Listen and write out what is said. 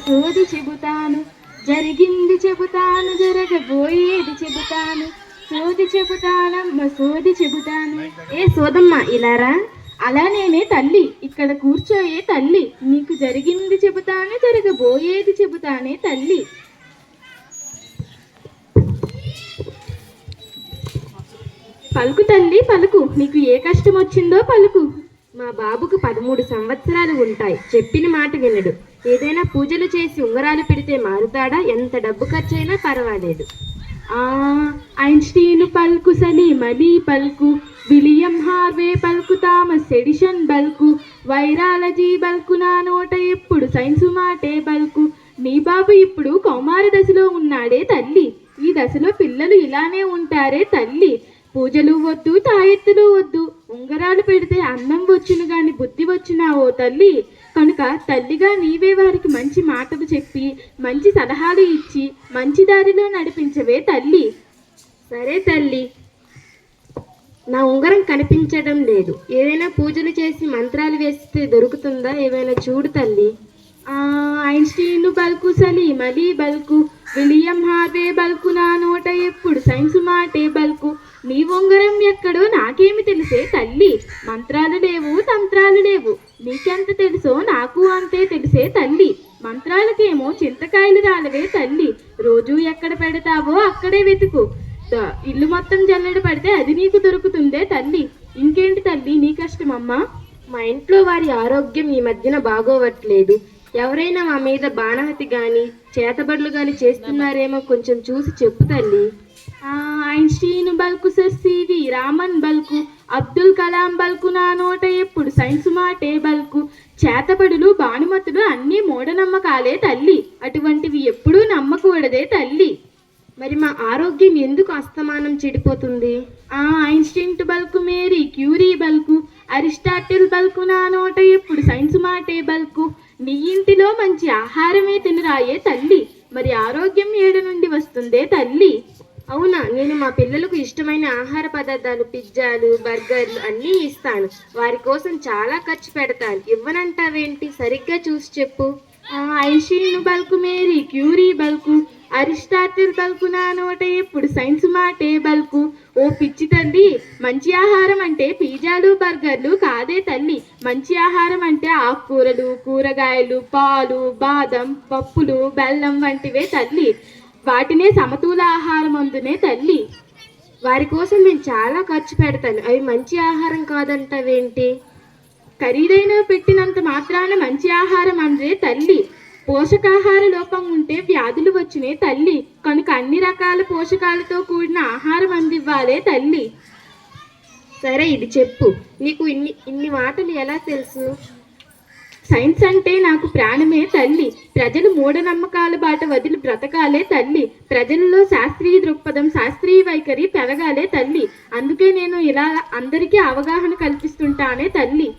సోది చెబుతాను, జరిగింది చెబుతాను, జరగబోయేది చెబుతాను. సోది చెబుతానమ్మ సోది చెబుతాను. ఏ సోదమ్మ ఇలారా. అలా నేనే తల్లి, ఇక్కడ కూర్చోయే తల్లి. నీకు జరిగింది చెబుతాను, జరగబోయేది చెబుతానే తల్లి. పలుకు తల్లి పలుకు, నీకు ఏ కష్టం వచ్చిందో పలుకు. మా బాబుకు 13 సంవత్సరాలు ఉంటాయి. చెప్పిన మాట వినడు. ఏదైనా పూజలు చేసి ఉంగరాలు పెడితే మారుతాడా? ఎంత డబ్బు ఖర్చైనా పర్వాలేదు. ఐన్స్టీన్ పలుకు, సలీం అలీ పలుకు, విలియం హార్వే పలుకు, Thomas edition bulk, virology bulk, నా నోట ఎప్పుడు సైన్సు మాటే బల్కు. నీ బాబు ఇప్పుడు కౌమార దశలో ఉన్నాడే తల్లి. ఈ దశలో పిల్లలు ఇలానే ఉంటారే తల్లి. పూజలు వద్దు, తాయెత్తులు వద్దు, ఉంగరాలు పెడితే అన్నం వచ్చును గాని బుద్ధి వచ్చినా ఓ తల్లి. కనుక తల్లిగా నీవే వారికి మంచి మాటలు చెప్పి మంచి సలహాలు ఇచ్చి మంచి దారిలో నడిపించవే తల్లి. సరే తల్లి, నా ఉంగరం కనిపించడం లేదు. ఏదైనా పూజలు చేసి మంత్రాలు వేస్తే దొరుకుతుందా? ఏమైనా చూడు తల్లి. ఐన్స్టీన్ బల్కు, సలీం అలీ బల్కు, విలియం హార్వే బల్కు, నా నోట ఎప్పుడు సైన్సు మాటే బల్కు. నీ ఉంగరం ఎక్కడో నాకేమి తెలిసే తల్లి. మంత్రాలు లేవు, తంత్రాలు లేవు. నీకెంత తెలుసో నాకు అంతే తెలిసే తల్లి. మంత్రాలకేమో చింతకాయలు రాలవే తల్లి. రోజు ఎక్కడ పెడతావో అక్కడే వెతుకు. ఇల్లు మొత్తం జల్లెడ పడితే అది నీకు దొరుకుతుందే తల్లి. ఇంకేంటి తల్లి నీ కష్టమమ్మా? మా ఇంట్లో వారి ఆరోగ్యం ఈ మధ్యన బాగోవట్లేదు. ఎవరైనా మా మీద బాణహతి కానీ చేతబడులు కానీ చేస్తున్నారేమో కొంచెం చూసి చెప్పు తల్లి. ఐన్స్టీన్ బల్కు, సర్ సివి రామన్ బల్కు, అబ్దుల్ కలాం బల్కు, నా నోట ఎప్పుడు సైన్సు మాటే బల్కు. చేతబడులు బాణుమతులు అన్నీ మూఢనమ్మకాలే తల్లి. అటువంటివి ఎప్పుడూ నమ్మకూడదే తల్లి. మరి మా ఆరోగ్యం ఎందుకు అస్తమానం చెడిపోతుంది? Einstein bulk, Marie Curie bulk, Aristotle bulk, నా నోట ఎప్పుడు సైన్సు మాటే బల్కు. నీ ఇంటిలో మంచి ఆహారమే తినరాయే తల్లి. మరి ఆరోగ్యం ఏడు నుండి వస్తుందే తల్లి. అవునా, నేను మా పిల్లలకు ఇష్టమైన ఆహార పదార్థాలు, పిజ్జాలు, బర్గర్లు అన్నీ ఇస్తాను. వారి కోసం చాలా ఖర్చు పెడతాను. ఇవ్వనంటావేంటి? సరిగ్గా చూసి చెప్పు. Einstein bulk, Marie Curie bulk, Aristotle bulk, నా నోట ఎప్పుడు సైన్సు మాటే బల్కు. ఓ పిచ్చి తల్లి, మంచి ఆహారం అంటే పిజ్జాలు బర్గర్లు కాదే తల్లి. మంచి ఆహారం అంటే ఆకుకూరలు, కూరగాయలు, పాలు, బాదం, పప్పులు, బెల్లం వంటివే తల్లి. వాటినే సమతూల ఆహారం అందునే తల్లి. వారి కోసం నేను చాలా ఖర్చు పెడతాను. అవి మంచి ఆహారం కాదంటావేంటి? ఖరీదైన పెట్టినంత మాత్రాన మంచి ఆహారం అందే తల్లి. పోషకాహార లోపం ఉంటే వ్యాధులు వచ్చినే తల్లి. కనుక అన్ని రకాల పోషకాలతో కూడిన ఆహారం అందివ్వాలే తల్లి. సరే, ఇది చెప్పు. నీకు ఇన్ని మాటలు ఎలా తెలుసు? సైన్స్ అంటే నాకు ప్రాణమే తల్లి. ప్రజలు మూఢనమ్మకాల బాట వదిలి బ్రతకాలే తల్లి. ప్రజల్లో శాస్త్రీయ దృక్పథం, శాస్త్రీయ వైఖరి పెరగాలే తల్లి. అందుకే నేను ఇలా అందరికీ అవగాహన కల్పిస్తుంటానే తల్లి.